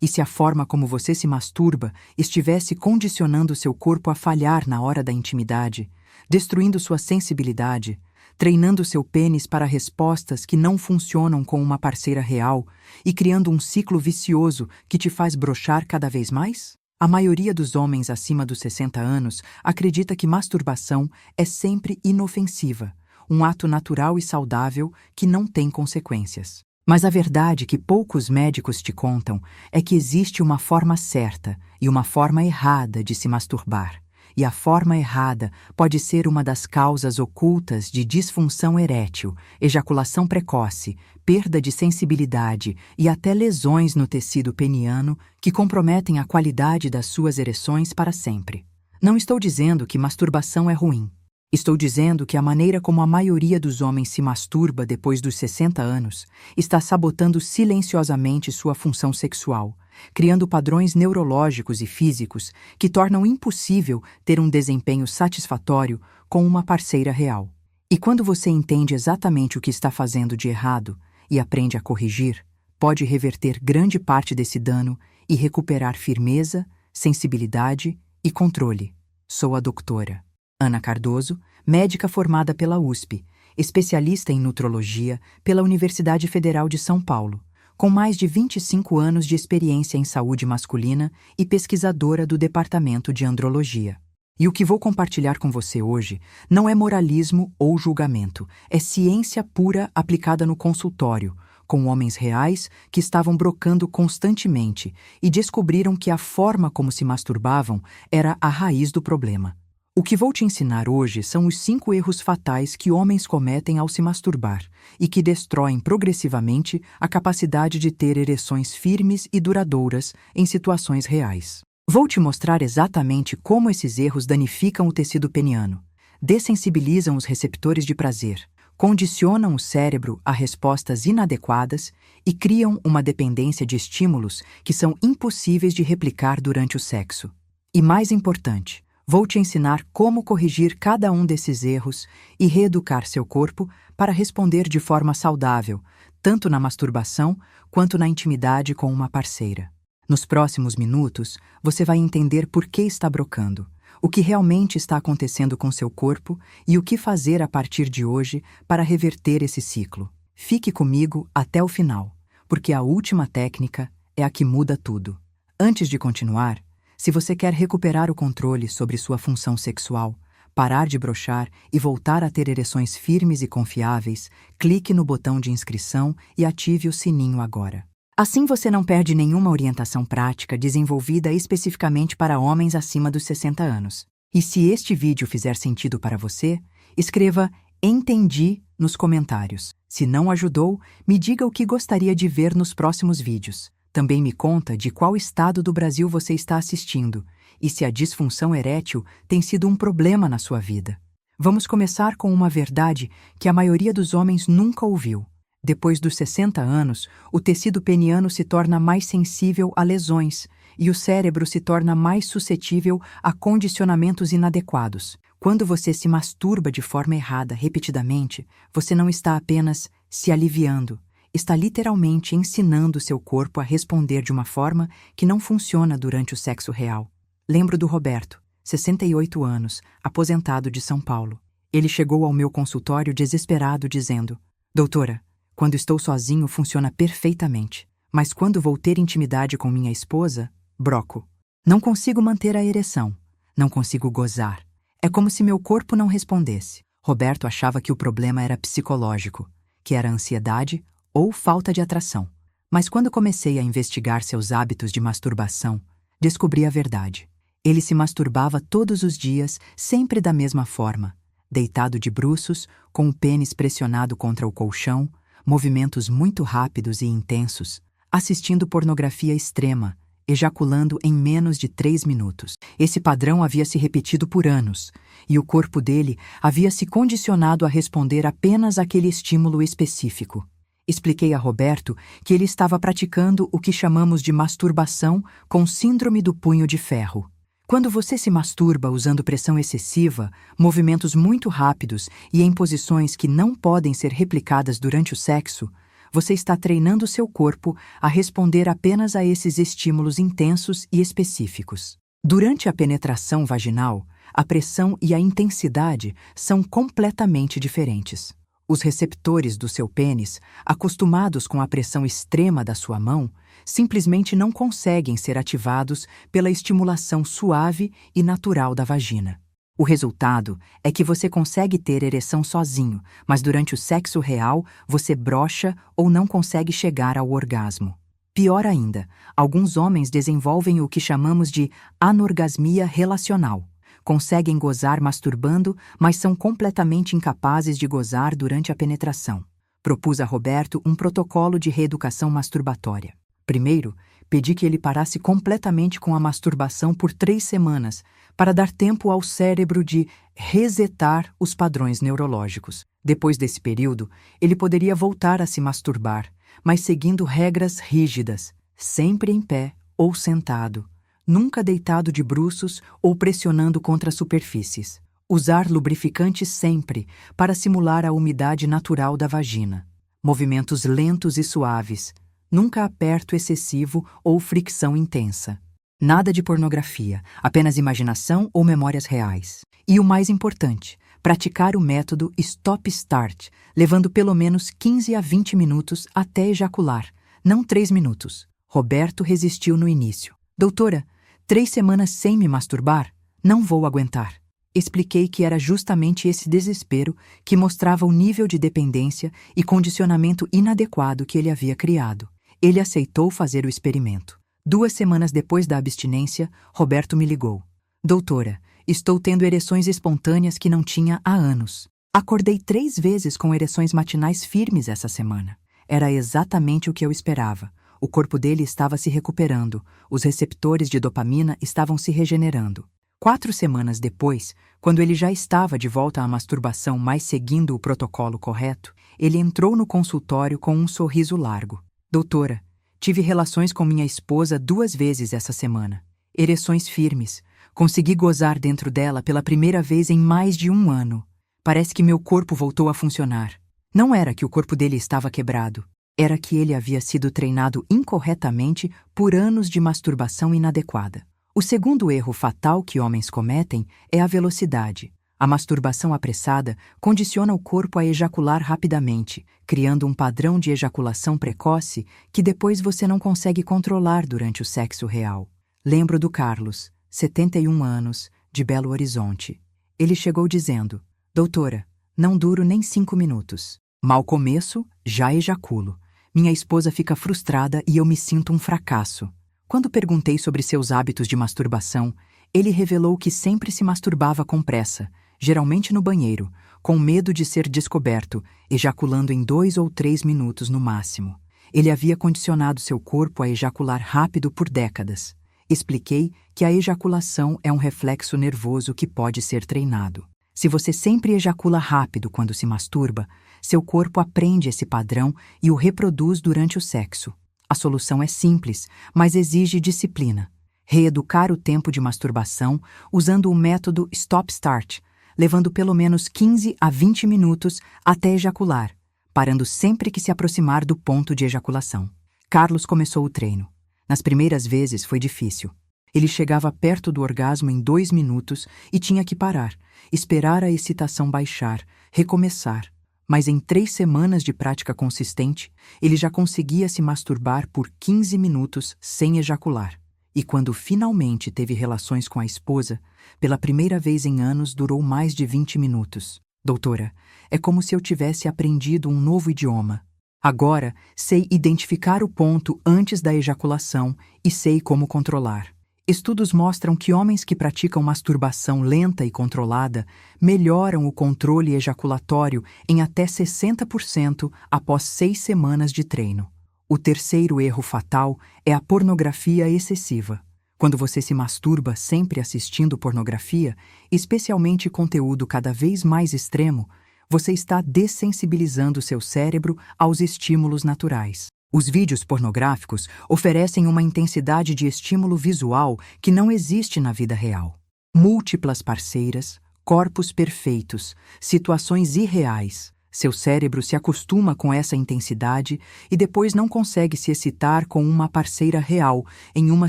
E se a forma como você se masturba estivesse condicionando seu corpo a falhar na hora da intimidade, destruindo sua sensibilidade, treinando seu pênis para respostas que não funcionam com uma parceira real e criando um ciclo vicioso que te faz broxar cada vez mais? A maioria dos homens acima dos 60 anos acredita que masturbação é sempre inofensiva, um ato natural e saudável que não tem consequências. Mas a verdade que poucos médicos te contam é que existe uma forma certa e uma forma errada de se masturbar. E a forma errada pode ser uma das causas ocultas de disfunção erétil, ejaculação precoce, perda de sensibilidade e até lesões no tecido peniano que comprometem a qualidade das suas ereções para sempre. Não estou dizendo que masturbação é ruim. Estou dizendo que a maneira como a maioria dos homens se masturba depois dos 60 anos está sabotando silenciosamente sua função sexual, criando padrões neurológicos e físicos que tornam impossível ter um desempenho satisfatório com uma parceira real. E quando você entende exatamente o que está fazendo de errado e aprende a corrigir, pode reverter grande parte desse dano e recuperar firmeza, sensibilidade e controle. Sou a doutora Ana Cardoso, médica formada pela USP, especialista em nutrologia pela Universidade Federal de São Paulo, com mais de 25 anos de experiência em saúde masculina e pesquisadora do Departamento de Andrologia. E o que vou compartilhar com você hoje não é moralismo ou julgamento, é ciência pura aplicada no consultório, com homens reais que estavam brocando constantemente e descobriram que a forma como se masturbavam era a raiz do problema. O que vou te ensinar hoje são os 5 erros fatais que homens cometem ao se masturbar e que destroem progressivamente a capacidade de ter ereções firmes e duradouras em situações reais. Vou te mostrar exatamente como esses erros danificam o tecido peniano, dessensibilizam os receptores de prazer, condicionam o cérebro a respostas inadequadas e criam uma dependência de estímulos que são impossíveis de replicar durante o sexo. E mais importante, vou te ensinar como corrigir cada um desses erros e reeducar seu corpo para responder de forma saudável, tanto na masturbação quanto na intimidade com uma parceira. Nos próximos minutos, você vai entender por que está brocando, o que realmente está acontecendo com seu corpo e o que fazer a partir de hoje para reverter esse ciclo. Fique comigo até o final, porque a última técnica é a que muda tudo. Antes de continuar, se você quer recuperar o controle sobre sua função sexual, parar de broxar e voltar a ter ereções firmes e confiáveis, clique no botão de inscrição e ative o sininho agora. Assim você não perde nenhuma orientação prática desenvolvida especificamente para homens acima dos 60 anos. E se este vídeo fizer sentido para você, escreva "Entendi" nos comentários. Se não ajudou, me diga o que gostaria de ver nos próximos vídeos. Também me conta de qual estado do Brasil você está assistindo e se a disfunção erétil tem sido um problema na sua vida. Vamos começar com uma verdade que a maioria dos homens nunca ouviu. Depois dos 60 anos, o tecido peniano se torna mais sensível a lesões e o cérebro se torna mais suscetível a condicionamentos inadequados. Quando você se masturba de forma errada repetidamente, você não está apenas se aliviando, está literalmente ensinando seu corpo a responder de uma forma que não funciona durante o sexo real. Lembro do Roberto, 68 anos, aposentado de São Paulo. Ele chegou ao meu consultório desesperado dizendo: "Doutora, quando estou sozinho funciona perfeitamente, mas quando vou ter intimidade com minha esposa, broco. Não consigo manter a ereção, não consigo gozar. É como se meu corpo não respondesse." Roberto achava que o problema era psicológico, que era ansiedade ou falta de atração. Mas quando comecei a investigar seus hábitos de masturbação, descobri a verdade. Ele se masturbava todos os dias, sempre da mesma forma, deitado de bruços, com o pênis pressionado contra o colchão, movimentos muito rápidos e intensos, assistindo pornografia extrema, ejaculando em menos de 3 minutos. Esse padrão havia se repetido por anos, e o corpo dele havia se condicionado a responder apenas àquele estímulo específico. Expliquei a Roberto que ele estava praticando o que chamamos de masturbação com síndrome do punho de ferro. Quando você se masturba usando pressão excessiva, movimentos muito rápidos e em posições que não podem ser replicadas durante o sexo, você está treinando seu corpo a responder apenas a esses estímulos intensos e específicos. Durante a penetração vaginal, a pressão e a intensidade são completamente diferentes. Os receptores do seu pênis, acostumados com a pressão extrema da sua mão, simplesmente não conseguem ser ativados pela estimulação suave e natural da vagina. O resultado é que você consegue ter ereção sozinho, mas durante o sexo real você brocha ou não consegue chegar ao orgasmo. Pior ainda, alguns homens desenvolvem o que chamamos de anorgasmia relacional. Conseguem gozar masturbando, mas são completamente incapazes de gozar durante a penetração. Propus a Roberto um protocolo de reeducação masturbatória. Primeiro, pedi que ele parasse completamente com a masturbação por 3 semanas, para dar tempo ao cérebro de resetar os padrões neurológicos. Depois desse período, ele poderia voltar a se masturbar, mas seguindo regras rígidas, sempre em pé ou sentado, nunca deitado de bruços ou pressionando contra superfícies. Usar lubrificante sempre para simular a umidade natural da vagina. Movimentos lentos e suaves, nunca aperto excessivo ou fricção intensa. Nada de pornografia, apenas imaginação ou memórias reais. E o mais importante, praticar o método Stop-Start, levando pelo menos 15 a 20 minutos até ejacular, não 3 minutos. Roberto resistiu no início. Doutora, 3 semanas sem me masturbar? Não vou aguentar. Expliquei que era justamente esse desespero que mostrava o nível de dependência e condicionamento inadequado que ele havia criado. Ele aceitou fazer o experimento. 2 semanas depois da abstinência, Roberto me ligou. Doutora, estou tendo ereções espontâneas que não tinha há anos. Acordei 3 vezes com ereções matinais firmes essa semana. Era exatamente o que eu esperava. O corpo dele estava se recuperando, os receptores de dopamina estavam se regenerando. 4 semanas depois, quando ele já estava de volta à masturbação, mas seguindo o protocolo correto, ele entrou no consultório com um sorriso largo. Doutora, tive relações com minha esposa 2 vezes essa semana. Ereções firmes. Consegui gozar dentro dela pela primeira vez em mais de 1 ano. Parece que meu corpo voltou a funcionar. Não era que o corpo dele estava quebrado. Era que ele havia sido treinado incorretamente por anos de masturbação inadequada. O segundo erro fatal que homens cometem é a velocidade. A masturbação apressada condiciona o corpo a ejacular rapidamente, criando um padrão de ejaculação precoce que depois você não consegue controlar durante o sexo real. Lembro do Carlos, 71 anos, de Belo Horizonte. Ele chegou dizendo: Doutora, não duro nem 5 minutos. Mal começo, já ejaculo. Minha esposa fica frustrada e eu me sinto um fracasso. Quando perguntei sobre seus hábitos de masturbação, ele revelou que sempre se masturbava com pressa, geralmente no banheiro, com medo de ser descoberto, ejaculando em 2 ou 3 minutos no máximo. Ele havia condicionado seu corpo a ejacular rápido por décadas. Expliquei que a ejaculação é um reflexo nervoso que pode ser treinado. Se você sempre ejacula rápido quando se masturba, seu corpo aprende esse padrão e o reproduz durante o sexo. A solução é simples, mas exige disciplina. Reeducar o tempo de masturbação usando o método Stop-Start, levando pelo menos 15 a 20 minutos até ejacular, parando sempre que se aproximar do ponto de ejaculação. Carlos começou o treino. Nas primeiras vezes foi difícil. Ele chegava perto do orgasmo em 2 minutos e tinha que parar, esperar a excitação baixar, recomeçar. Mas em 3 semanas de prática consistente, ele já conseguia se masturbar por 15 minutos sem ejacular. E quando finalmente teve relações com a esposa, pela primeira vez em anos durou mais de 20 minutos. Doutora, é como se eu tivesse aprendido um novo idioma. Agora, sei identificar o ponto antes da ejaculação e sei como controlar. Estudos mostram que homens que praticam masturbação lenta e controlada melhoram o controle ejaculatório em até 60% após 6 semanas de treino. O terceiro erro fatal é a pornografia excessiva. Quando você se masturba sempre assistindo pornografia, especialmente conteúdo cada vez mais extremo, você está dessensibilizando seu cérebro aos estímulos naturais. Os vídeos pornográficos oferecem uma intensidade de estímulo visual que não existe na vida real. Múltiplas parceiras, corpos perfeitos, situações irreais, Seu cérebro se acostuma com essa intensidade e depois não consegue se excitar com uma parceira real em uma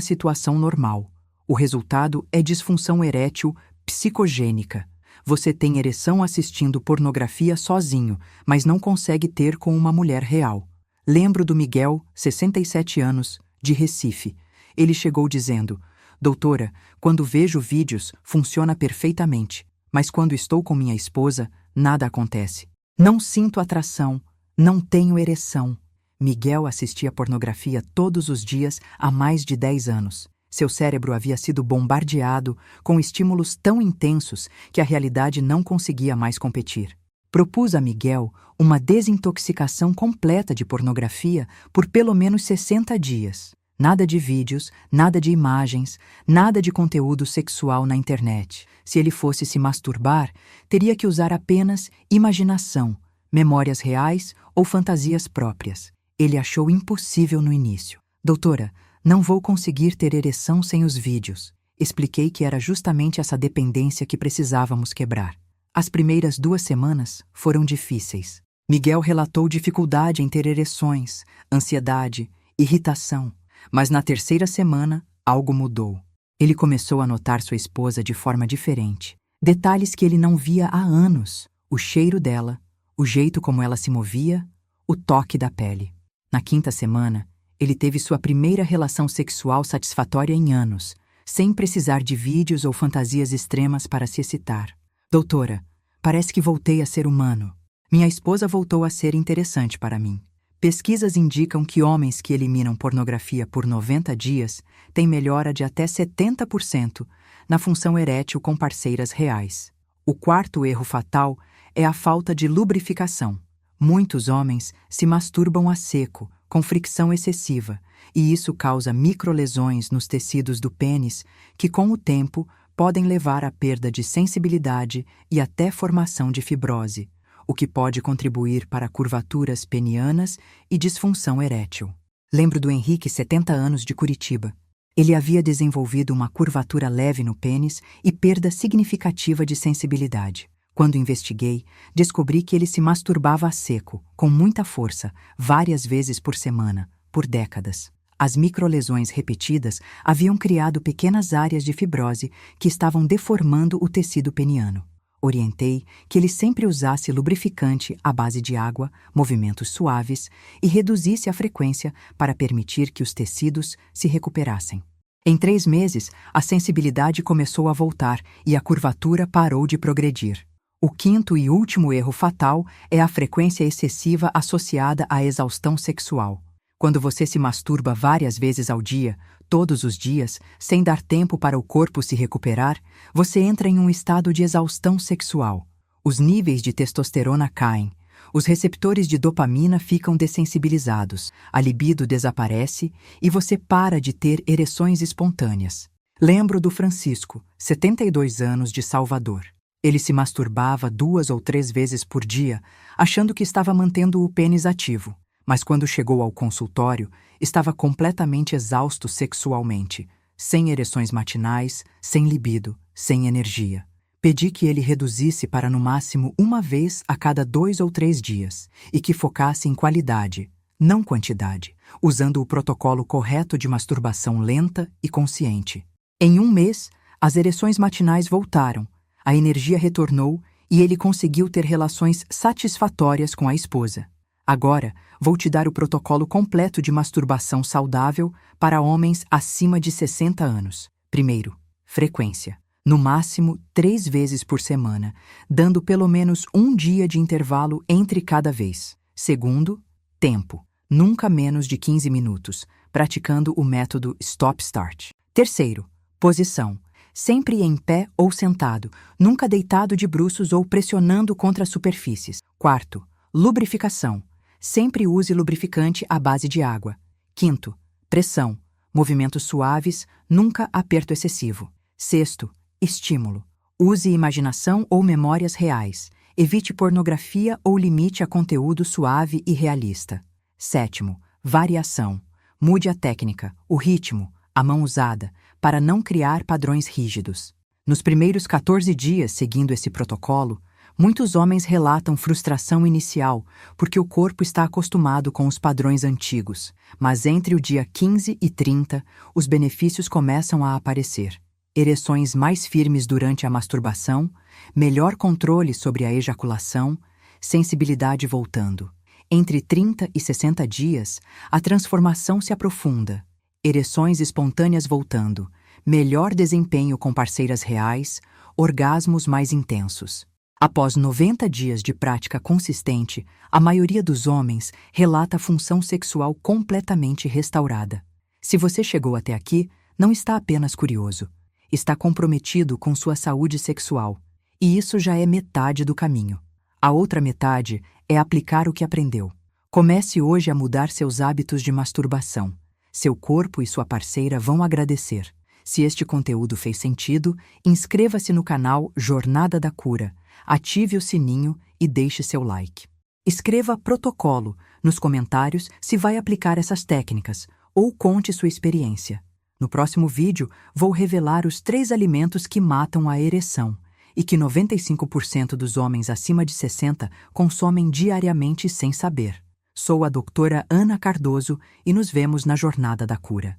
situação normal. O resultado é disfunção erétil psicogênica. Você tem ereção assistindo pornografia sozinho, mas não consegue ter com uma mulher real. Lembro do Miguel, 67 anos, de Recife. Ele chegou dizendo: "Doutora, quando vejo vídeos, funciona perfeitamente, mas quando estou com minha esposa, nada acontece. Não sinto atração, não tenho ereção." Miguel assistia pornografia todos os dias há mais de 10 anos. Seu cérebro havia sido bombardeado com estímulos tão intensos que a realidade não conseguia mais competir. Propus a Miguel uma desintoxicação completa de pornografia por pelo menos 60 dias. Nada de vídeos, nada de imagens, nada de conteúdo sexual na internet. Se ele fosse se masturbar, teria que usar apenas imaginação, memórias reais ou fantasias próprias. Ele achou impossível no início. "Doutora, não vou conseguir ter ereção sem os vídeos." Expliquei que era justamente essa dependência que precisávamos quebrar. As primeiras 2 semanas foram difíceis. Miguel relatou dificuldade em ter ereções, ansiedade, irritação. Mas na 3ª semana, algo mudou. Ele começou a notar sua esposa de forma diferente. Detalhes que ele não via há anos. O cheiro dela, o jeito como ela se movia, o toque da pele. Na 5ª semana, ele teve sua primeira relação sexual satisfatória em anos, sem precisar de vídeos ou fantasias extremas para se excitar. "Doutora, parece que voltei a ser humano. Minha esposa voltou a ser interessante para mim." Pesquisas indicam que homens que eliminam pornografia por 90 dias têm melhora de até 70% na função erétil com parceiras reais. O 4º erro fatal é a falta de lubrificação. Muitos homens se masturbam a seco, com fricção excessiva, e isso causa microlesões nos tecidos do pênis que, com o tempo, podem levar à perda de sensibilidade e até formação de fibrose, o que pode contribuir para curvaturas penianas e disfunção erétil. Lembro do Henrique, 70 anos, de Curitiba. Ele havia desenvolvido uma curvatura leve no pênis e perda significativa de sensibilidade. Quando investiguei, descobri que ele se masturbava a seco, com muita força, várias vezes por semana, por décadas. As microlesões repetidas haviam criado pequenas áreas de fibrose que estavam deformando o tecido peniano. Orientei que ele sempre usasse lubrificante à base de água, movimentos suaves e reduzisse a frequência para permitir que os tecidos se recuperassem. Em 3 meses, a sensibilidade começou a voltar e a curvatura parou de progredir. O 5º e último erro fatal é a frequência excessiva associada à exaustão sexual. Quando você se masturba várias vezes ao dia, todos os dias, sem dar tempo para o corpo se recuperar, você entra em um estado de exaustão sexual. Os níveis de testosterona caem, os receptores de dopamina ficam dessensibilizados, a libido desaparece e você para de ter ereções espontâneas. Lembro do Francisco, 72 anos, de Salvador. Ele se masturbava 2 ou 3 vezes por dia, achando que estava mantendo o pênis ativo. Mas quando chegou ao consultório, estava completamente exausto sexualmente, sem ereções matinais, sem libido, sem energia. Pedi que ele reduzisse para no máximo 1 vez a cada 2 ou 3 dias e que focasse em qualidade, não quantidade, usando o protocolo correto de masturbação lenta e consciente. Em 1 mês, as ereções matinais voltaram, a energia retornou e ele conseguiu ter relações satisfatórias com a esposa. Agora, vou te dar o protocolo completo de masturbação saudável para homens acima de 60 anos. Primeiro, frequência. No máximo 3 vezes por semana, dando pelo menos 1 dia de intervalo entre cada vez. Segundo, tempo. Nunca menos de 15 minutos, praticando o método Stop-Start. Terceiro, posição. Sempre em pé ou sentado, nunca deitado de bruços ou pressionando contra superfícies. Quarto, lubrificação. Sempre use lubrificante à base de água. Quinto, pressão. Movimentos suaves, nunca aperto excessivo. Sexto, estímulo. Use imaginação ou memórias reais. Evite pornografia ou limite a conteúdo suave e realista. Sétimo, variação. Mude a técnica, o ritmo, a mão usada, para não criar padrões rígidos. Nos primeiros 14 dias seguindo esse protocolo, Muitos homens relatam frustração inicial porque o corpo está acostumado com os padrões antigos, mas entre o dia 15 e 30, os benefícios começam a aparecer. Ereções mais firmes durante a masturbação, melhor controle sobre a ejaculação, sensibilidade voltando. Entre 30 e 60 dias, a transformação se aprofunda. Ereções espontâneas voltando, melhor desempenho com parceiras reais, orgasmos mais intensos. Após 90 dias de prática consistente, a maioria dos homens relata a função sexual completamente restaurada. Se você chegou até aqui, não está apenas curioso. Está comprometido com sua saúde sexual. E isso já é metade do caminho. A outra metade é aplicar o que aprendeu. Comece hoje a mudar seus hábitos de masturbação. Seu corpo e sua parceira vão agradecer. Se este conteúdo fez sentido, inscreva-se no canal Jornada da Cura, ative o sininho e deixe seu like. Escreva protocolo nos comentários se vai aplicar essas técnicas ou conte sua experiência. No próximo vídeo, vou revelar os 3 alimentos que matam a ereção e que 95% dos homens acima de 60 consomem diariamente sem saber. Sou a doutora Ana Cardoso e nos vemos na Jornada da Cura.